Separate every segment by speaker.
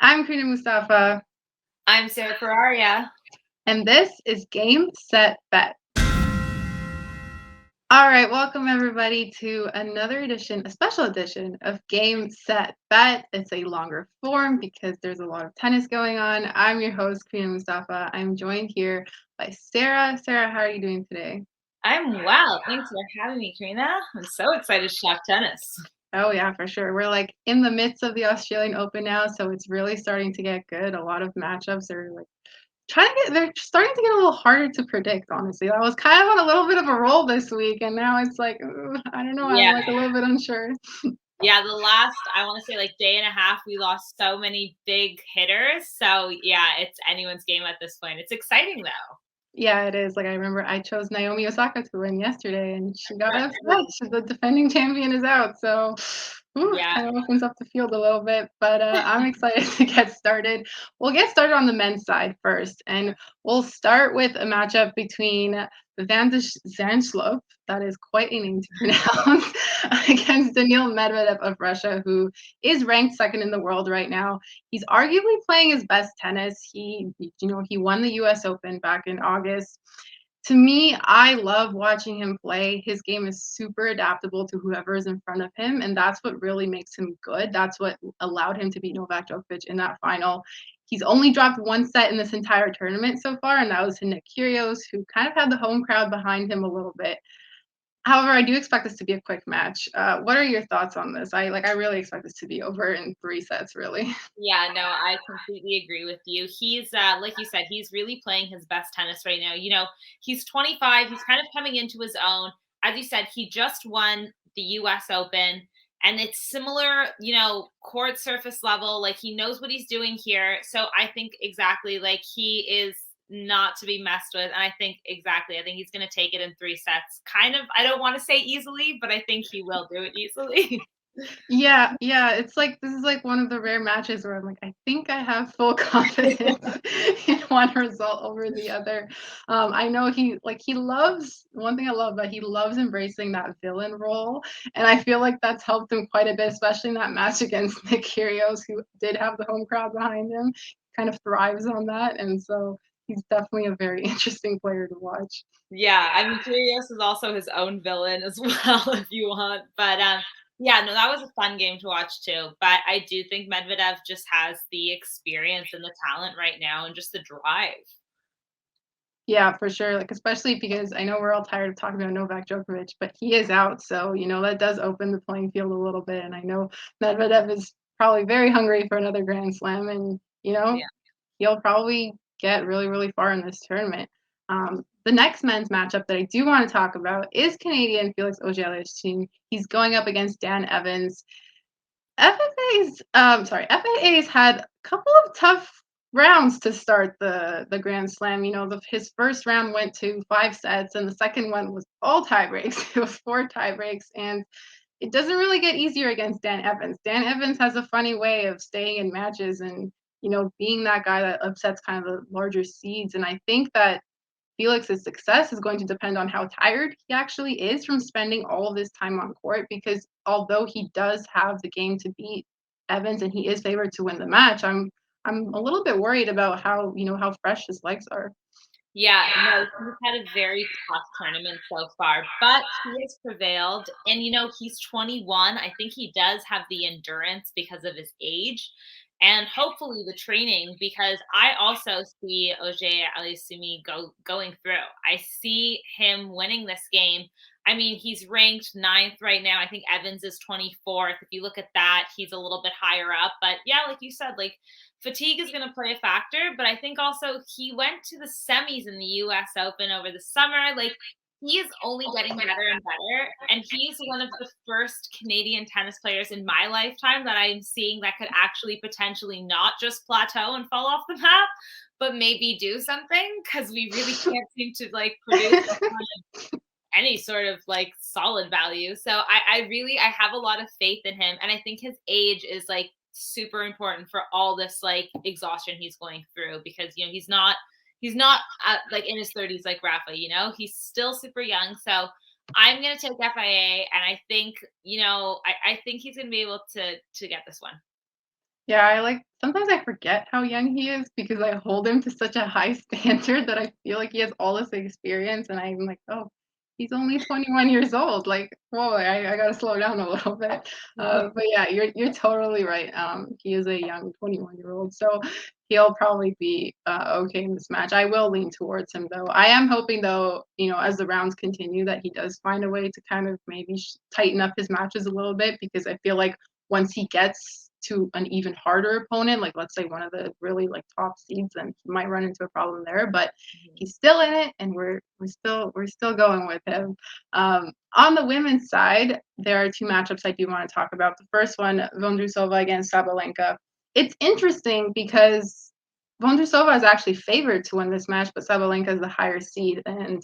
Speaker 1: I'm Karina Mustafa,
Speaker 2: I'm Sarah Ferraria.
Speaker 1: and this is Game Set Bet. All right, welcome everybody to another edition, a special edition of Game Set Bet. It's a longer form because there's a lot of tennis going on. I'm your host, Karina Mustafa. I'm joined here by Sarah. Sarah, how are you doing today?
Speaker 2: I'm well. Thanks for having me, Karina. I'm so excited to talk tennis.
Speaker 1: Oh yeah, for sure. We're like in the midst of the Australian Open now, so it's really starting to get good. A lot of matchups are like they're starting to get a little harder to predict, honestly. I was kind of on a little bit of a roll this week, and now it's like, I don't know, I'm
Speaker 2: Yeah.
Speaker 1: like a little bit unsure.
Speaker 2: Yeah, the last, I want to say like day and a half, we lost so many big hitters. So yeah, it's anyone's game at this point. It's exciting though.
Speaker 1: Yeah, it is. Like, I remember I chose Naomi Osaka to win yesterday, and she got upset. The defending champion is out, so
Speaker 2: Yeah.
Speaker 1: kind of opens up the field a little bit. But I'm excited to get started. We'll get started on the men's side first, and we'll start with a matchup between Zandschulp, that is quite a name to pronounce, against Daniil Medvedev of Russia, who is ranked second in the world right now. He's arguably playing his best tennis. He won the US Open back in August. To me, I love watching him play. His game is super adaptable to whoever is in front of him, and that's what really makes him good. That's what allowed him to beat Novak Djokovic in that final. He's only dropped one set in this entire tournament so far, and that was to Nick Kyrgios, who kind of had the home crowd behind him a little bit. However, I do expect this to be a quick match. What are your thoughts on this? I really expect this to be over in 3 sets, really.
Speaker 2: Yeah, no, I completely agree with you. He's like you said, he's really playing his best tennis right now. He's 25, he's kind of coming into his own. As you said, he just won the US Open and it's similar, court surface level. Like he knows what he's doing here. So I think exactly like he is not to be messed with. And I think exactly, I think he's going to take it in 3 sets. Kind of, I don't want to say easily, but I think he will do it easily.
Speaker 1: Yeah, it's like this is like one of the rare matches where I'm like, I think I have full confidence in one result over the other. I know he loves one thing I love that he loves embracing that villain role, and I feel like that's helped him quite a bit, especially in that match against Nick Kyrgios, who did have the home crowd behind him. Kind of thrives on that, and so he's definitely a very interesting player to watch.
Speaker 2: Yeah, I mean, Kyrgios is also his own villain as well, if you want. But yeah, no, that was a fun game to watch too. But I do think Medvedev just has the experience and the talent right now, and just the drive.
Speaker 1: Yeah, for sure. Like, especially because I know we're all tired of talking about Novak Djokovic, but he is out. So, that does open the playing field a little bit. And I know Medvedev is probably very hungry for another Grand Slam. And,
Speaker 2: Yeah.
Speaker 1: he'll probably get really, really far in this tournament. The next men's matchup that I do want to talk about is Canadian Felix Auger-Aliassime. He's going up against Dan Evans. FAA's had a couple of tough rounds to start the Grand Slam. His first round went to 5 sets, and the second one was all tie breaks. It was 4 tie breaks, and it doesn't really get easier against Dan Evans. Dan Evans has a funny way of staying in matches and, being that guy that upsets kind of the larger seeds, and I think that Felix's success is going to depend on how tired he actually is from spending all of this time on court, because although he does have the game to beat Evans and he is favored to win the match, I'm a little bit worried about how fresh his legs are.
Speaker 2: Yeah, no, he's had a very tough tournament so far, but he has prevailed. And he's 21. I think he does have the endurance because of his age and hopefully the training, because I also see Auger-Aliassime going through. I see him winning this game. I mean, he's ranked 9th right now. I think Evans is 24th. If you look at that, he's a little bit higher up. But yeah, like you said, like fatigue is going to play a factor, but I think also he went to the semis in the US Open over the summer. Like he is only getting better and better. And he's one of the first Canadian tennis players in my lifetime that I'm seeing that could actually potentially not just plateau and fall off the map, but maybe do something, because we really can't seem to like produce any sort of like solid value. So I have a lot of faith in him. And I think his age is like super important for all this like exhaustion he's going through, because he's not like in his 30s like Rafa, he's still super young. So I'm gonna take FIA, and I think I think he's gonna be able to get this one.
Speaker 1: Yeah, I like sometimes I forget how young he is because I hold him to such a high standard that I feel like he has all this experience, and I'm like, "Oh, he's only 21 years old." Like, whoa, I gotta slow down a little bit. But yeah, you're totally right. He is a young 21-year-old, so he'll probably be okay in this match. I will lean towards him though. I am hoping though, as the rounds continue, that he does find a way to kind of maybe tighten up his matches a little bit because I feel like once he gets to an even harder opponent, like let's say one of the really like top seeds, then he might run into a problem there. But he's still in it, and we're still going with him. On the women's side, there are two matchups I do want to talk about. The first one, Vondrousova against Sabalenka. It's interesting because Vondrousova is actually favored to win this match, but Sabalenka is the higher seed, and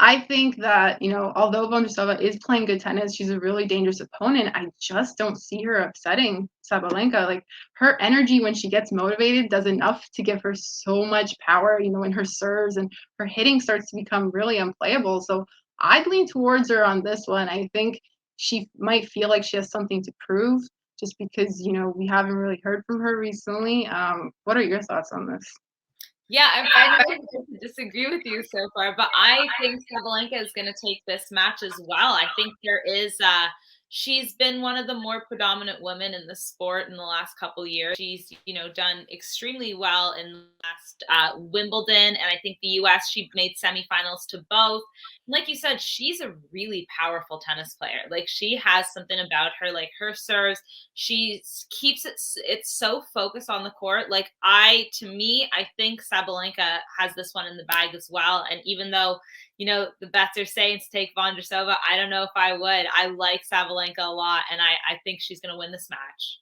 Speaker 1: I think that, although Vondrousova is playing good tennis, she's a really dangerous opponent. I just don't see her upsetting Sabalenka. Like her energy when she gets motivated does enough to give her so much power, in her serves, and her hitting starts to become really unplayable. So I'd lean towards her on this one. I think she might feel like she has something to prove just because, we haven't really heard from her recently. What are your thoughts on this?
Speaker 2: Yeah, I'm finding it hard to disagree with you so far, but I think Sabalenka is going to take this match as well. I think she's been one of the more predominant women in the sport in the last couple years. She's, done extremely well in the last Wimbledon, and I think the U.S. she made semifinals to both. And like you said, she's a really powerful tennis player. Like she has something about her, like her serves she keeps it's so focused on the court. Like to me, I think Sabalenka has this one in the bag as well. And even though, the bets are saying to take Vondrousova, I don't know if I would. I like Sabalenka a lot, and I think she's going to win this match.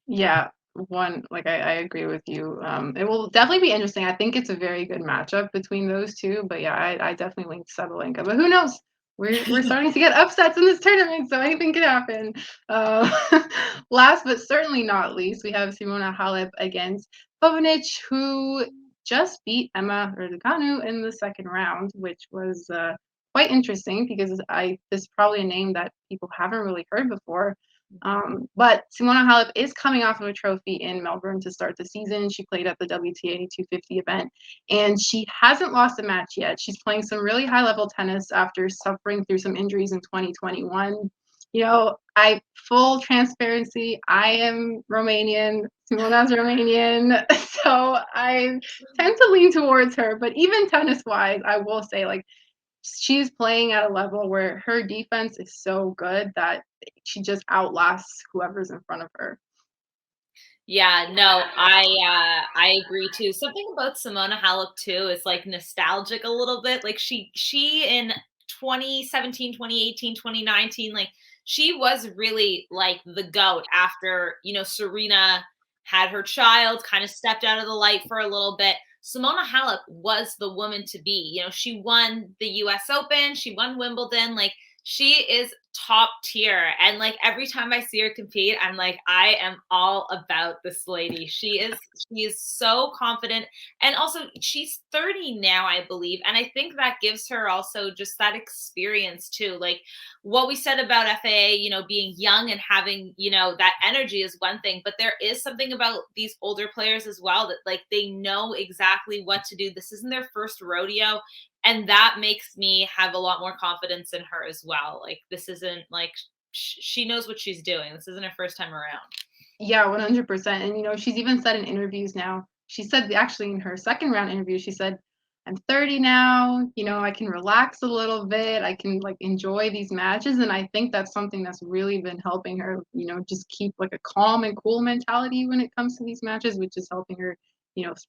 Speaker 1: Yeah, I agree with you. It will definitely be interesting. I think it's a very good matchup between those two, but yeah, I definitely lean Sabalenka. But who knows? We're starting to get upsets in this tournament, so anything could happen. Uh, last but certainly not least, we have Simona Halep against Kovinic, who just beat Emma Raducanu in the second round, which was quite interesting because this is probably a name that people haven't really heard before. But Simona Halep is coming off of a trophy in Melbourne to start the season. She played at the WTA 250 event, and she hasn't lost a match yet. She's playing some really high level tennis after suffering through some injuries in 2021. I full transparency, I am Romanian. Simona's Romanian, so I tend to lean towards her. But even tennis wise, I will say like she's playing at a level where her defense is so good that she just outlasts whoever's in front of her.
Speaker 2: Yeah, no, I agree too. Something about Simona Halep too is like nostalgic a little bit. Like she in 2017, 2018, 2019, like she was really like the GOAT after, Serena had her child, kind of stepped out of the light for a little bit. Simona Halep was the woman to be. She won the US Open, she won Wimbledon, like she is top tier. And like every time I see her compete, I'm like, I am all about this lady. She is so confident. And also she's 30 now, I believe. And I think that gives her also just that experience too. Like what we said about FAA, being young and having, that energy is one thing, but there is something about these older players as well that like they know exactly what to do. This isn't their first rodeo, and that makes me have a lot more confidence in her as well. Like this isn't like she knows what she's doing. This isn't her first time around.
Speaker 1: Yeah, 100%. And she's even said in interviews now. She said actually in her second round interview, she said, "I'm 30 now. I can relax a little bit. I can like enjoy these matches." And I think that's something that's really been helping her. Just keep like a calm and cool mentality when it comes to these matches, which is helping her,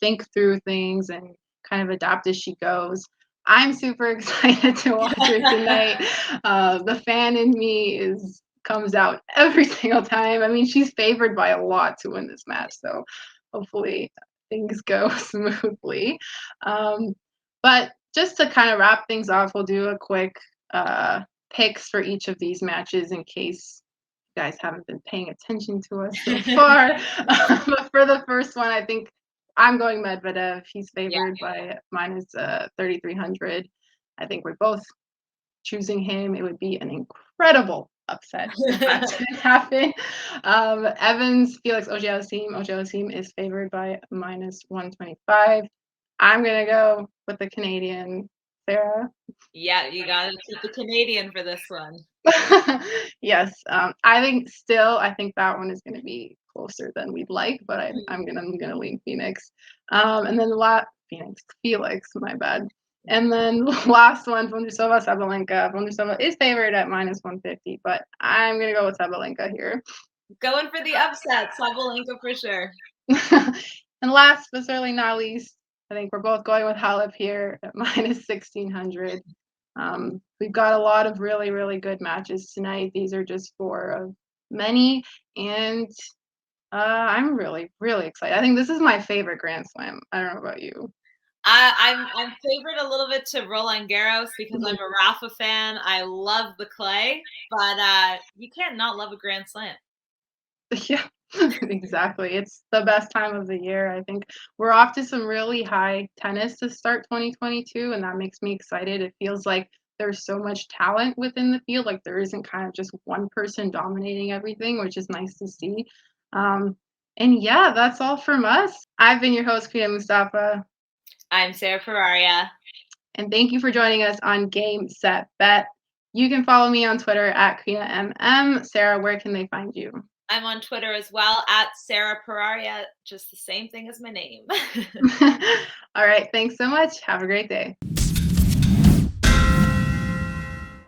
Speaker 1: think through things and kind of adapt as she goes. I'm super excited to watch her tonight. The fan in me is comes out every single time. I mean, she's favored by a lot to win this match, so hopefully things go smoothly. Um, but just to kind of wrap things off, we'll do a quick picks for each of these matches in case you guys haven't been paying attention to us so far. But for the first one, I think I'm going Medvedev. He's
Speaker 2: Yeah.
Speaker 1: favored by minus 3,300. I think we're both choosing him. It would be an incredible upset if that didn't happen. Evans, Felix Auger-Aliassime. Auger-Aliassime is favored by -125. I'm gonna go with the Canadian, Sarah.
Speaker 2: Yeah, you gotta keep the Canadian for this one.
Speaker 1: Yes, I think that one is gonna be closer than we'd like, but I'm gonna lean Phoenix. And then Felix, my bad. And then last one, Vondrousova, Sabalenka. Vondrousova is favored at -150, but I'm gonna go with Sabalenka here.
Speaker 2: Going for the upset, Sabalenka for sure.
Speaker 1: And last but certainly not least, I think we're both going with Halep here at -1600. We've got a lot of really, really good matches tonight. These are just four of many, and I'm really, really excited. I think this is my favorite Grand Slam. I don't know about you.
Speaker 2: I'm favored a little bit to Roland Garros because I'm
Speaker 1: Mhm.
Speaker 2: a Rafa fan. I love the clay, but you can't not love a Grand Slam.
Speaker 1: Yeah, exactly. It's the best time of the year. I think we're off to some really high tennis to start 2022, and that makes me excited. It feels like there's so much talent within the field. Like there isn't kind of just one person dominating everything, which is nice to see. Um, and yeah, that's all from us. I've been your host, Priya Mustafa,
Speaker 2: I'm Sarah Ferraria.
Speaker 1: and thank you for joining us on Game Set Bet. You can follow me on Twitter at KriaMM. Sarah, where can they find you?
Speaker 2: I'm on Twitter as well at Sarah Ferraria, just the same thing as my name.
Speaker 1: All right. Thanks so much. Have a great day.